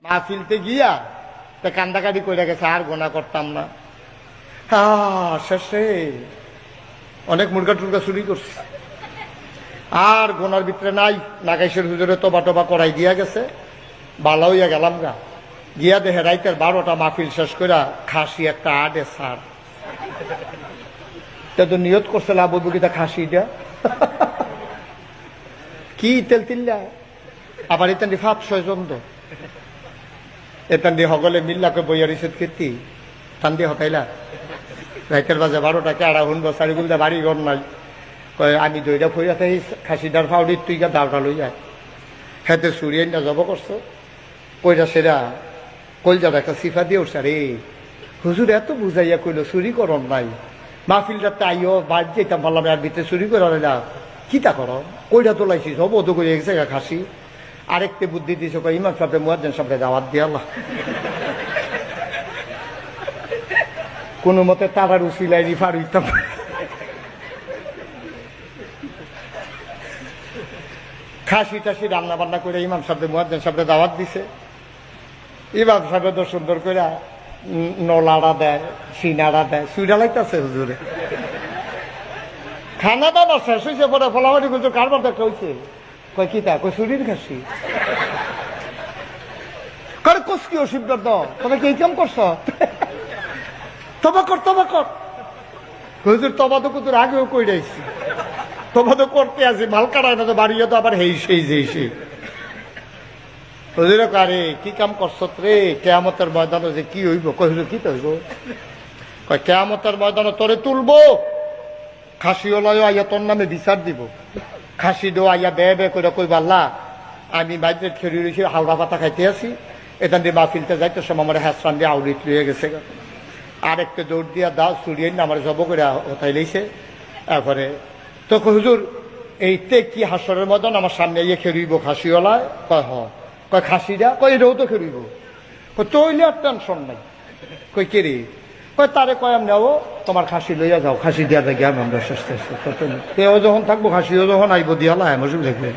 মাহফিলতে গিয়া তা কান্দাকাটি করে গেছে, আর গোনা করতাম না। শেষে অনেক মুরগা টুরগা চুরি করছে, আর গোনার ভিতরে নাই। নাগাইশের হুজুরে তোবা টোবা করাই দিয়া গেছে, বালা হইয়া গেলাম গা। গিয়া দেখে রাইতের 12টা মাহফিল শেষ করে খাসি একটা আডে সার। তা তো নিয়ত করছে লাভ বুকিটা খাসিটা কি তেল তিল্লা। আবার এতান 5-6 জন তো এতান দিয়ে সকলে মিল্লাকে বইয়া রিসেট খেতি তান দিয়ে হকাইলা। রাইতের বাজে 12টাকে আড়া শুনবো চারিগুলটা বাড়ি ঘর নাই। কয় আমি দইটা ফইয়া থাকি খাসিটার ফাউডির তুই গা দাওটা লই যায়। হেতে সুরিয়ান না জব করছো কইরা সেরা কলজার একটা সিফা দিয়ে উঠছে। রে হুজুর এত বুঝাইয়া কইল চুরি করন নাই, মাহফিলটাতে আইও বাদ যেতাম পারলাম, আর ভিতরে চুরি করে না কিতা কর কইটা তোলাইছি সব অত করে গেছে খাসি। আরেকটি বুদ্ধি দিয়েছে, ইমাম সাহেব মুয়াজ্জিন সাহেবকে দাওয়াত দিয়ে আল্লাহ কোনো মতে তারার উসিলাই রিফার হইতাম। খাসি টাসি রান্না বান্না করে ইমাম সাহেব মুয়াজ্জিন সাহেবকে দাওয়াত দিছে। ইমাম সাহেব তো সুন্দর করে নলাড়া দেয়, সিনাড়া দেয়, সুইডা লাইতেছে হুজুরে। খানা দানা শেষ হয়েছে, পরে ফলামাটি বুঝছো কারবার দেখা হয়েছে। কয় কি তা কই চুরির খাসি করে কসকি অসুবিধার দ তবে কি কাম করছ? তবা কর তবা কর। হুজুর তবা তো কুতুর আগেও কই রাইছি, তবা তো করতে আছি, মাল কাটায় না তো বাড়িয়ে তো আবার হেই সেই যেই সেই। হুজুরে কারে কি কাম করছ রে? কেয়ামতের ময়দানে যে কি হইব? কই হুজুর কি হইব? কয় কেয়ামতের ময়দানে তোরে তুলবো, খাসিওয়ালায় আইয়া তোর নামে বিচার দিব। খাসি দো আইয়া বে বে করে কইব আল্লাহ আমি বাইরে খেয়ে রয়েছি, হাওড়া পাতা খাইতে আসি, এখান দিয়ে মাহফিলতে যাইতে সময় আমার হ্যাসরান দিয়ে আউরিট লইয়ে গেছে। আর একটা দৌড় দিয়া দাও চুরিয়ে না আমার জব করে হতাই লইছে। এরপরে তো হুজুর এইতে কি হাসরের মতন আমার সামনে ইয়ে খেরুইব খাসিওয়ালায়? কয় হ। কয় খাসিটা? কয় এটাও তো খেরুইব। তৈলে আর টেনশন নাই। কই কে রে? কয় তারে কয়াম নেও, তোমার খাসি লইয়া যাও, খাসি দিয়া দেখি আমরা শেষ শেষ যখন থাকবো খাসিও যখন আইব দিয়া লাই মজুর দেখবে।